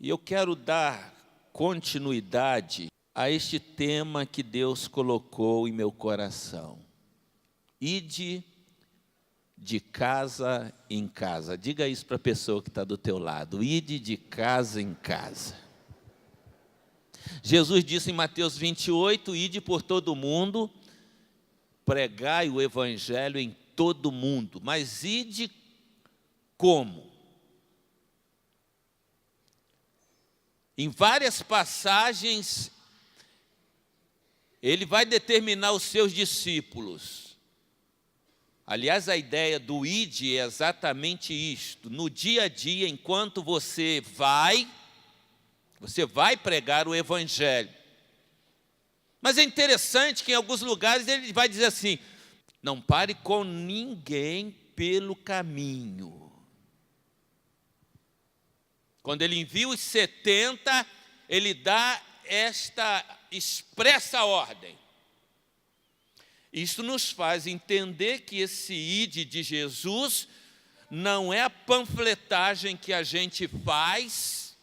E eu quero dar continuidade a este tema que Deus colocou em meu coração. Ide de casa em casa. Diga isso para a pessoa que está do teu lado. Ide de casa em casa. Jesus disse em Mateus 28, ide por todo mundo, pregai o evangelho em todo mundo. Mas ide como? Em várias passagens, ele vai determinar os seus discípulos. Aliás, a ideia do ide é exatamente isto. No dia a dia, enquanto você vai pregar o evangelho. Mas é interessante que em alguns lugares ele vai dizer assim, não pare com ninguém pelo caminho. Quando ele envia os 70, ele dá esta expressa ordem. Isso nos faz entender que esse ide de Jesus não é a panfletagem que a gente faz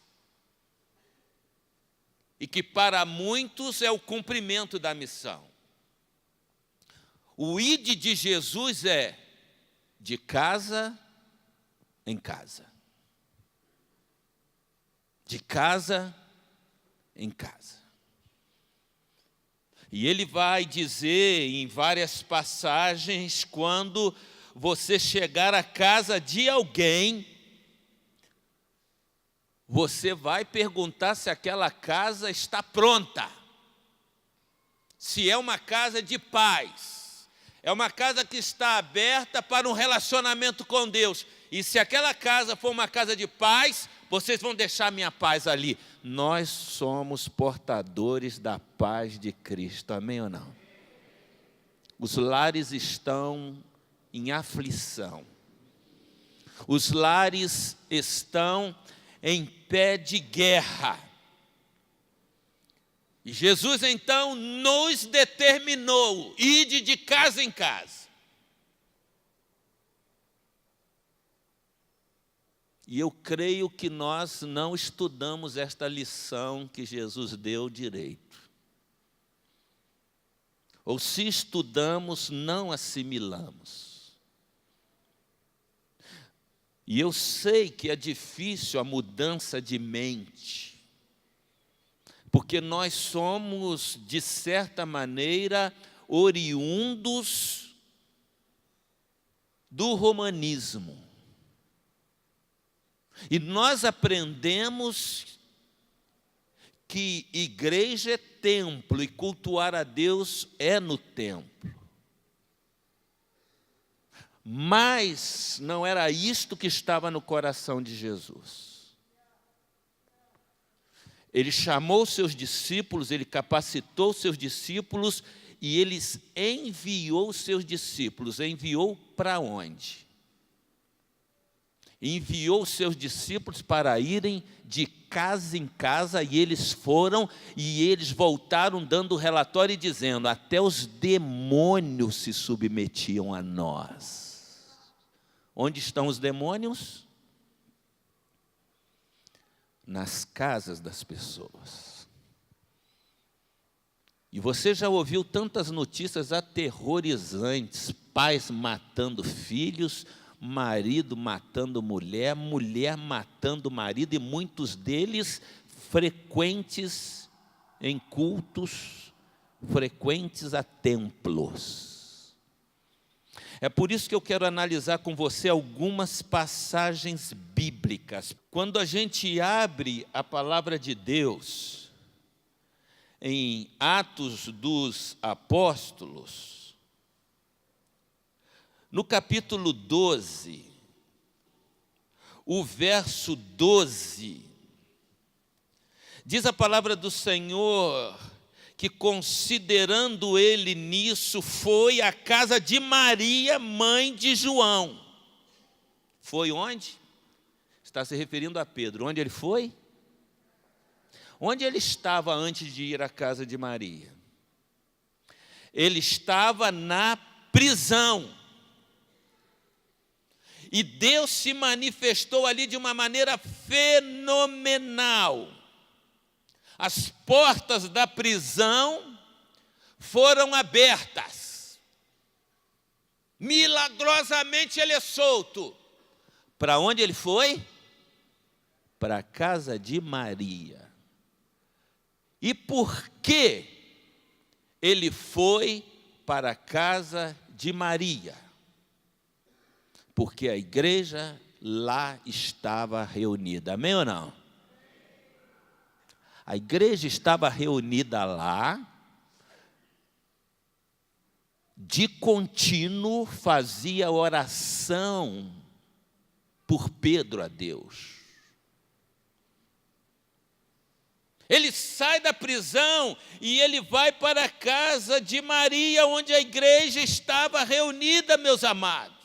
e que para muitos é o cumprimento da missão. O ide de Jesus é de casa em casa. De casa em casa. E ele vai dizer em várias passagens, quando você chegar à casa de alguém, você vai perguntar se aquela casa está pronta. Se é uma casa de paz, é uma casa que está aberta para um relacionamento com Deus. E se aquela casa for uma casa de paz, vocês vão deixar minha paz ali. Nós somos portadores da paz de Cristo, amém ou não? Os lares estão em aflição. Os lares estão em pé de guerra. E Jesus então nos determinou, ide de casa em casa. E eu creio que nós não estudamos esta lição que Jesus deu direito. Ou se estudamos, não assimilamos. E eu sei que é difícil a mudança de mente, porque nós somos, de certa maneira, oriundos do romanismo. E nós aprendemos que igreja é templo e cultuar a Deus é no templo. Mas não era isto que estava no coração de Jesus. Ele chamou seus discípulos, ele capacitou seus discípulos e ele enviou seus discípulos. Enviou para onde? Enviou seus discípulos para irem de casa em casa, e eles foram, e eles voltaram dando relatório e dizendo, até os demônios se submetiam a nós. Onde estão os demônios? Nas casas das pessoas. E você já ouviu tantas notícias aterrorizantes, pais matando filhos, marido matando mulher, mulher matando marido, e muitos deles frequentes em cultos, frequentes a templos. É por isso que eu quero analisar com você algumas passagens bíblicas. Quando a gente abre a palavra de Deus em Atos dos Apóstolos, no capítulo 12, o verso 12, diz a palavra do Senhor que, considerando ele nisso, foi à casa de Maria, mãe de João. Foi onde? Está se referindo a Pedro. Onde ele foi? Onde ele estava antes de ir à casa de Maria? Ele estava na prisão. E Deus se manifestou ali de uma maneira fenomenal. As portas da prisão foram abertas. Milagrosamente ele é solto. Para onde ele foi? Para a casa de Maria. E por que ele foi para a casa de Maria? Porque a igreja lá estava reunida. Amém ou não? A igreja estava reunida lá, de contínuo fazia oração por Pedro a Deus. Ele sai da prisão e ele vai para a casa de Maria, onde a igreja estava reunida, meus amados.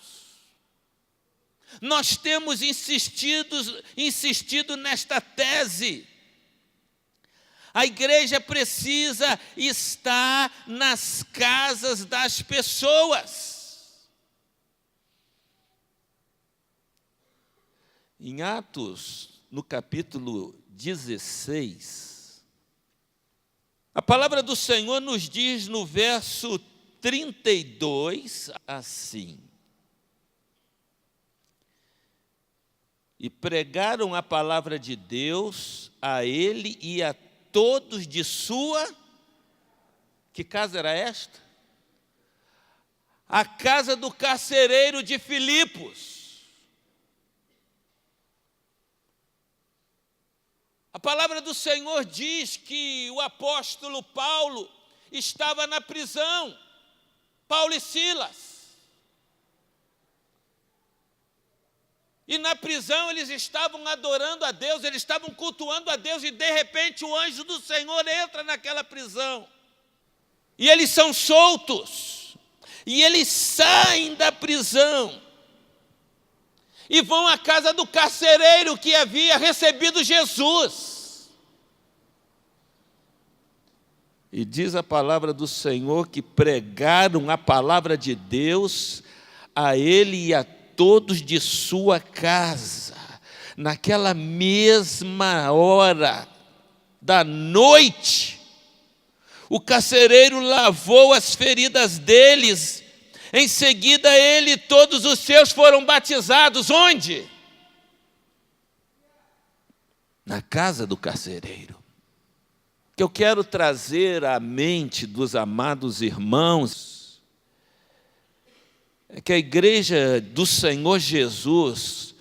Nós temos insistido nesta tese. A igreja precisa estar nas casas das pessoas. Em Atos, no capítulo 16, a palavra do Senhor nos diz no verso 32 assim: e pregaram a palavra de Deus a ele e a todos de sua... Que casa era esta? A casa do carcereiro de Filipos. A palavra do Senhor diz que o apóstolo Paulo estava na prisão, Paulo e Silas. E na prisão eles estavam adorando a Deus, eles estavam cultuando a Deus, e de repente o anjo do Senhor entra naquela prisão. E eles são soltos, e eles saem da prisão, e vão à casa do carcereiro que havia recebido Jesus. E diz a palavra do Senhor que pregaram a palavra de Deus a ele e a todos de sua casa. Naquela mesma hora da noite, o carcereiro lavou as feridas deles. Em seguida, ele e todos os seus foram batizados. Onde? Na casa do carcereiro. O que eu quero trazer à mente dos amados irmãos é que a igreja do Senhor Jesus,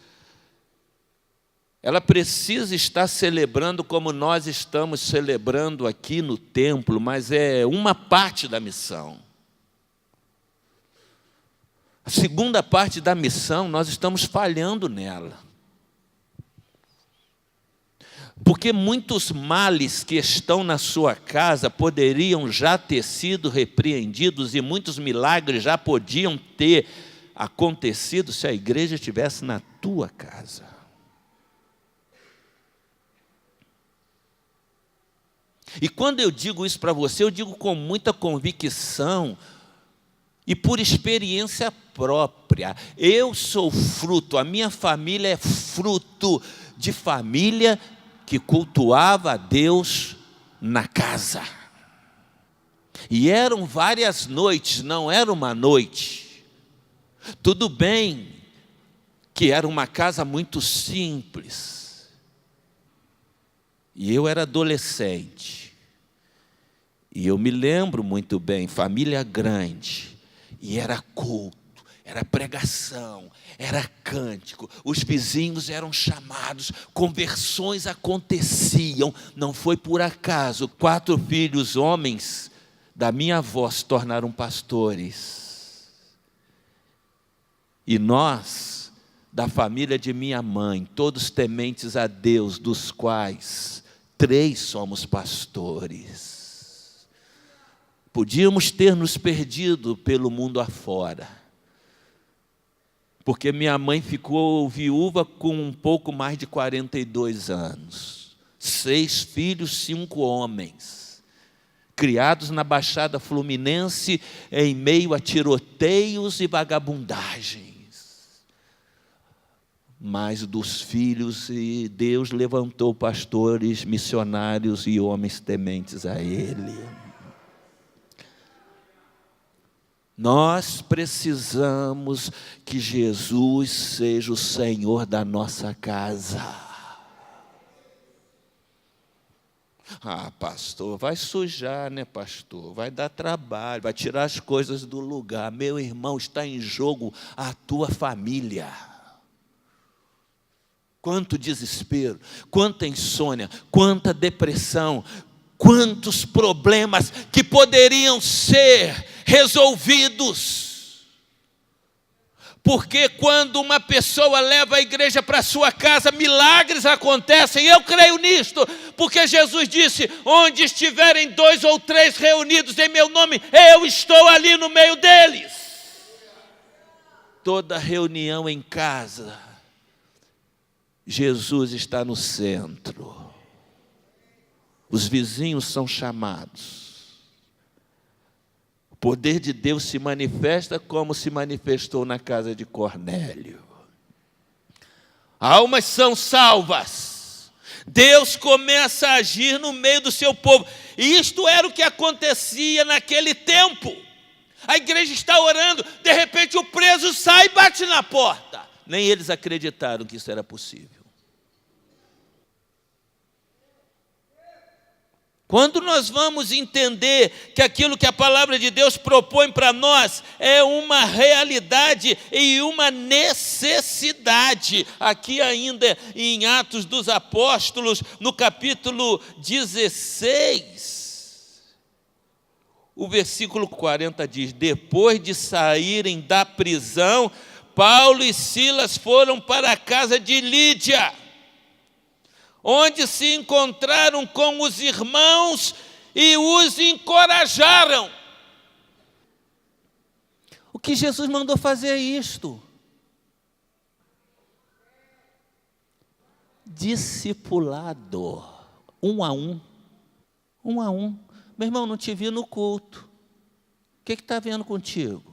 ela precisa estar celebrando como nós estamos celebrando aqui no templo, mas é uma parte da missão. A segunda parte da missão, nós estamos falhando nela. Porque muitos males que estão na sua casa poderiam já ter sido repreendidos e muitos milagres já podiam ter acontecido se a igreja estivesse na tua casa. E quando eu digo isso para você, eu digo com muita convicção e por experiência própria. Eu sou fruto, a minha família é fruto de família que cultuava a Deus na casa. E eram várias noites, não era uma noite. Tudo bem que era uma casa muito simples. E eu era adolescente. E eu me lembro muito bem, família grande. E era culto, era pregação, era cântico, os vizinhos eram chamados, conversões aconteciam. Não foi por acaso, 4 filhos homens da minha avó se tornaram pastores. E nós, da família de minha mãe, todos tementes a Deus, dos quais 3 somos pastores. Podíamos ter nos perdido pelo mundo afora, porque minha mãe ficou viúva com um pouco mais de 42 anos. 6 filhos, 5 homens, criados na Baixada Fluminense, em meio a tiroteios e vagabundagens. mas dos filhos, e Deus levantou pastores, missionários e homens tementes a Ele. Nós precisamos que Jesus seja o Senhor da nossa casa. Ah, pastor, vai sujar, né, pastor? Vai dar trabalho, vai tirar as coisas do lugar. Meu irmão, está em jogo a tua família. Quanto desespero, quanta insônia, quanta depressão, quantos problemas que poderiam ser resolvidos. Porque quando uma pessoa leva a igreja para sua casa, milagres acontecem. Eu creio nisto, porque Jesus disse: onde estiverem 2 ou 3 reunidos em meu nome, eu estou ali no meio deles. Toda reunião em casa, Jesus está no centro. Os vizinhos são chamados. O poder de Deus se manifesta como se manifestou na casa de Cornélio. Almas são salvas. Deus começa a agir no meio do seu povo. E isto era o que acontecia naquele tempo. A igreja está orando, de repente o preso sai e bate na porta. Nem eles acreditaram que isso era possível. Quando nós vamos entender que aquilo que a palavra de Deus propõe para nós é uma realidade e uma necessidade, aqui ainda em Atos dos Apóstolos, no capítulo 16, o versículo 40 diz: depois de saírem da prisão, Paulo e Silas foram para a casa de Lídia, onde se encontraram com os irmãos e os encorajaram. O que Jesus mandou fazer é isto: discipulado, um a um. Meu irmão, não te vi no culto. O que está vendo contigo?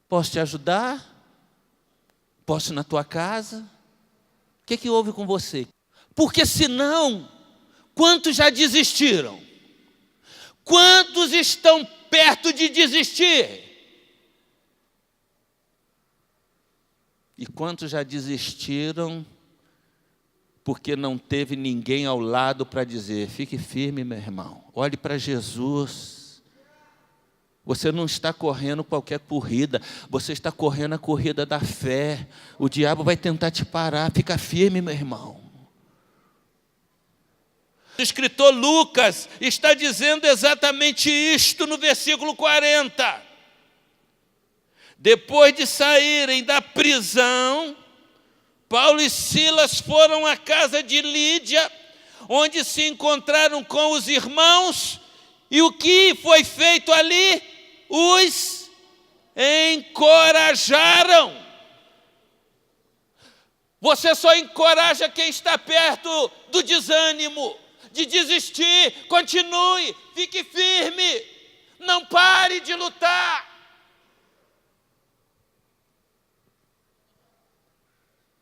Posso te ajudar? Posso ir na tua casa? O que houve com você? Porque senão, quantos já desistiram? Quantos estão perto de desistir? E quantos já desistiram porque não teve ninguém ao lado para dizer: fique firme, meu irmão, olhe para Jesus. Você não está correndo qualquer corrida, você está correndo a corrida da fé. O diabo vai tentar te parar, fica firme, meu irmão. O escritor Lucas está dizendo exatamente isto no versículo 40. Depois de saírem da prisão, Paulo e Silas foram à casa de Lídia, onde se encontraram com os irmãos, e o que foi feito ali? Os encorajaram. Você só encoraja quem está perto do desânimo, de desistir. Continue, fique firme, não pare de lutar.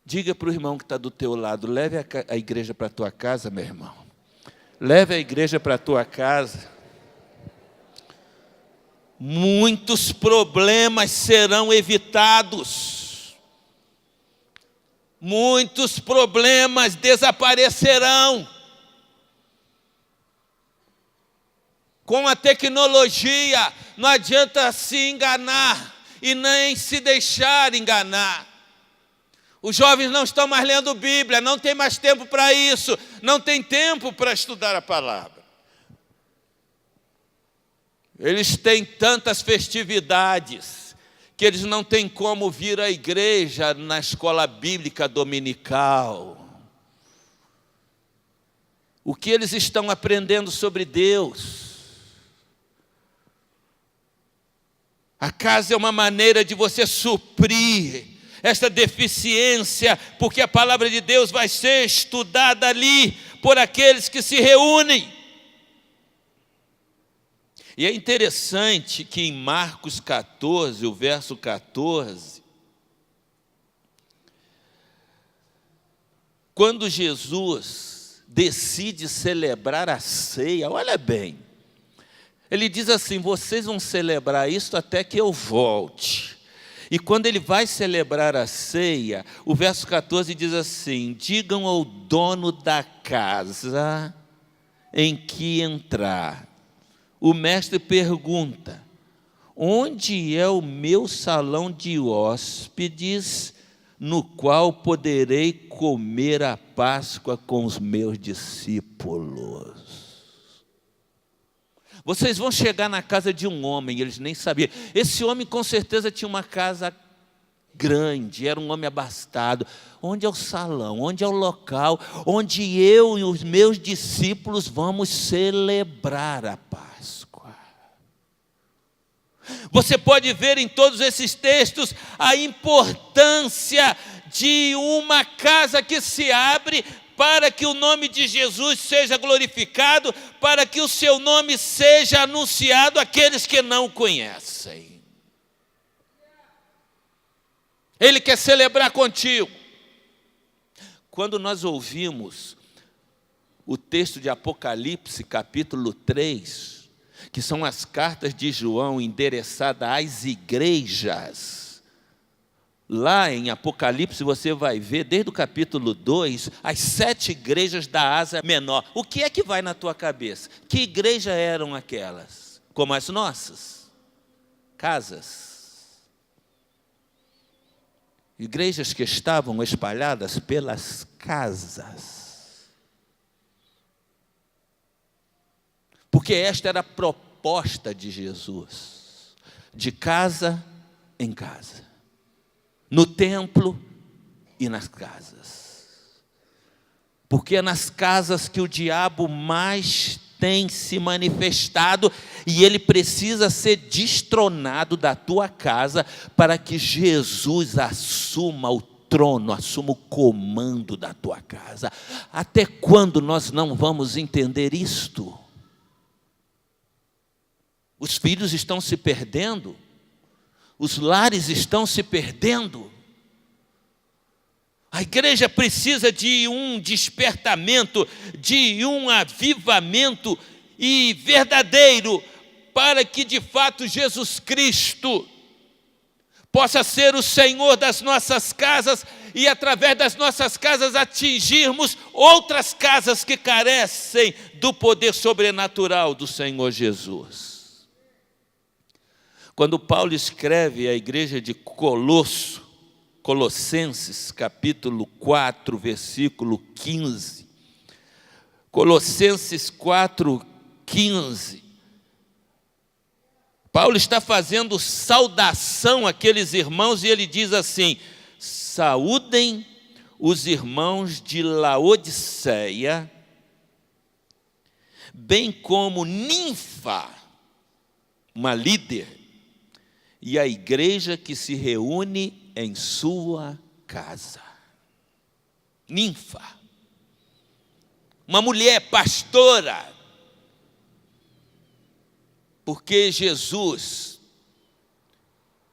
Diga para o irmão que está do teu lado: leve a igreja para a tua casa, meu irmão. Leve a igreja para a tua casa. Muitos problemas serão evitados. Muitos problemas desaparecerão. Com a tecnologia, não adianta se enganar e nem se deixar enganar. Os jovens não estão mais lendo Bíblia, não tem mais tempo para isso, não tem tempo para estudar a palavra. Eles têm tantas festividades que eles não têm como vir à igreja na escola bíblica dominical. O que eles estão aprendendo sobre Deus? A casa é uma maneira de você suprir esta deficiência, porque a palavra de Deus vai ser estudada ali por aqueles que se reúnem. E é interessante que em Marcos 14, o verso 14, quando Jesus decide celebrar a ceia, olha bem, ele diz assim: vocês vão celebrar isso até que eu volte. E quando ele vai celebrar a ceia, o verso 14 diz assim: digam ao dono da casa em que entrar. O mestre pergunta: onde é o meu salão de hóspedes, no qual poderei comer a Páscoa com os meus discípulos? Vocês vão chegar na casa de um homem, eles nem sabiam. Esse homem com certeza tinha uma casa grande, era um homem abastado. Onde é o salão? Onde é o local onde eu e os meus discípulos vamos celebrar a Páscoa? Você pode ver em todos esses textos a importância de uma casa que se abre para que o nome de Jesus seja glorificado, para que o seu nome seja anunciado àqueles que não o conhecem. Ele quer celebrar contigo. Quando nós ouvimos o texto de Apocalipse, capítulo 3, que são as cartas de João endereçadas às igrejas, lá em Apocalipse você vai ver, desde o capítulo 2, as 7 igrejas da Ásia Menor. O que é que vai na tua cabeça? Que igreja eram aquelas? Como as nossas? Casas. Igrejas que estavam espalhadas pelas casas. Porque esta era a proposta de Jesus, de casa em casa, no templo e nas casas. Porque é nas casas que o diabo mais tem se manifestado, e ele precisa ser destronado da tua casa para que Jesus assuma o trono, assuma o comando da tua casa. Até quando nós não vamos entender isto? Os filhos estão se perdendo, os lares estão se perdendo. A igreja precisa de um despertamento, de um avivamento e verdadeiro, para que de fato Jesus Cristo possa ser o Senhor das nossas casas e através das nossas casas atingirmos outras casas que carecem do poder sobrenatural do Senhor Jesus. Quando Paulo escreve à igreja de Colossenses, capítulo 4, versículo 15. Colossenses 4, 15. Paulo está fazendo saudação àqueles irmãos e ele diz assim: saúdem os irmãos de Laodiceia, bem como Ninfa, uma líder, e a igreja que se reúne em sua casa. Ninfa, uma mulher pastora, porque Jesus,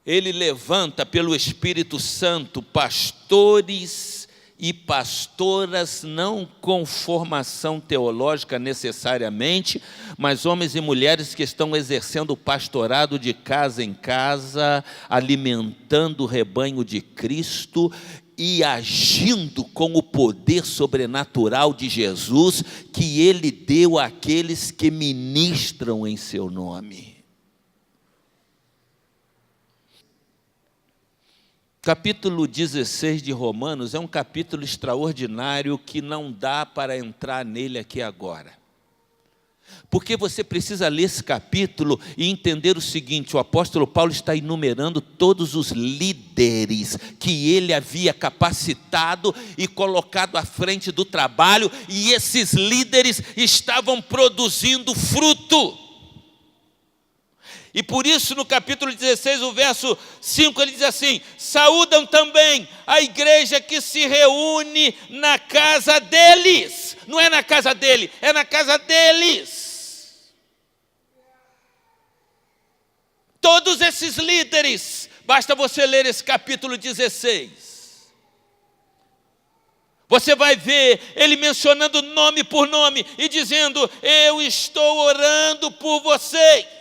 ele levanta pelo Espírito Santo pastores e pastoras, não com formação teológica necessariamente, mas homens e mulheres que estão exercendo o pastorado de casa em casa, alimentando o rebanho de Cristo e agindo com o poder sobrenatural de Jesus que Ele deu àqueles que ministram em seu nome. Capítulo 16 de Romanos é um capítulo extraordinário que não dá para entrar nele aqui agora. Porque você precisa ler esse capítulo e entender o seguinte: o apóstolo Paulo está enumerando todos os líderes que ele havia capacitado e colocado à frente do trabalho, e esses líderes estavam produzindo fruto. E por isso no capítulo 16, o verso 5, ele diz assim: saúdam também a igreja que se reúne na casa deles. Não é na casa dele, é na casa deles. Todos esses líderes, basta você ler esse capítulo 16. Você vai ver ele mencionando nome por nome e dizendo: eu estou orando por vocês.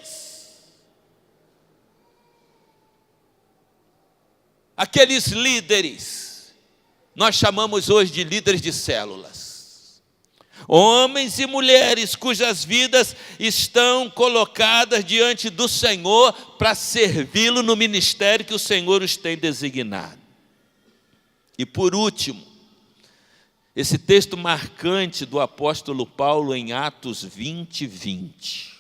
Aqueles líderes, nós chamamos hoje de líderes de células. Homens e mulheres cujas vidas estão colocadas diante do Senhor para servi-lo no ministério que o Senhor os tem designado. E por último, esse texto marcante do apóstolo Paulo em Atos 20:20.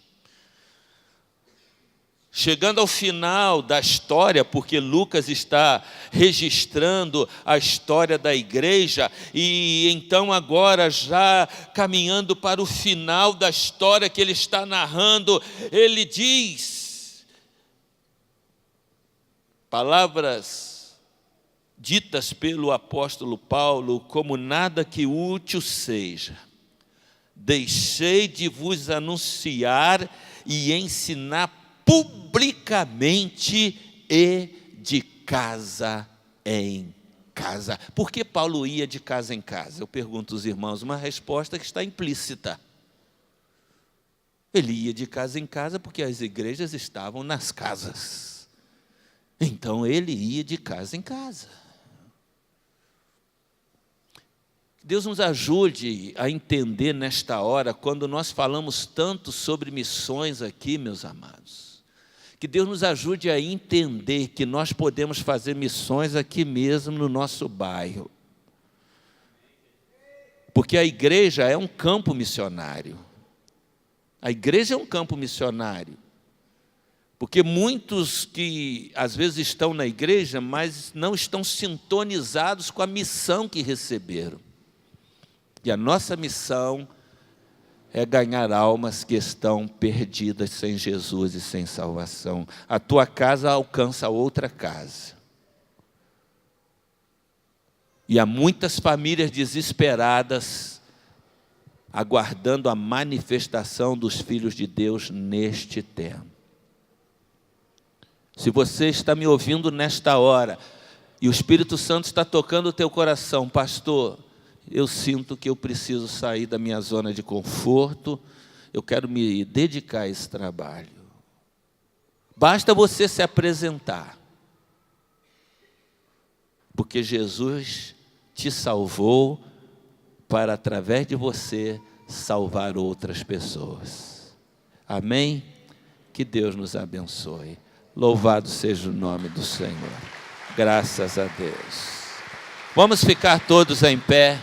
Chegando ao final da história, porque Lucas está registrando a história da igreja, e então agora já caminhando para o final da história que ele está narrando, ele diz, palavras ditas pelo apóstolo Paulo, como nada que útil seja, deixei de vos anunciar e ensinar publicamente e de casa em casa. Por que Paulo ia de casa em casa? Eu pergunto aos irmãos, uma resposta que está implícita. Ele ia de casa em casa porque as igrejas estavam nas casas. Então ele ia de casa em casa. Deus nos ajude a entender nesta hora, quando nós falamos tanto sobre missões aqui, meus amados. Que Deus nos ajude a entender que nós podemos fazer missões aqui mesmo no nosso bairro. Porque a igreja é um campo missionário. A igreja é um campo missionário. Porque muitos que às vezes estão na igreja, mas não estão sintonizados com a missão que receberam. E a nossa missão é ganhar almas que estão perdidas sem Jesus e sem salvação. A tua casa alcança outra casa. E há muitas famílias desesperadas, aguardando a manifestação dos filhos de Deus neste tempo. Se você está me ouvindo nesta hora, e o Espírito Santo está tocando o teu coração, pastor, eu sinto que eu preciso sair da minha zona de conforto, eu quero me dedicar a esse trabalho. Basta você se apresentar, porque Jesus te salvou para, através de você, salvar outras pessoas. Amém? Que Deus nos abençoe. Louvado seja o nome do Senhor. Graças a Deus. Vamos ficar todos em pé.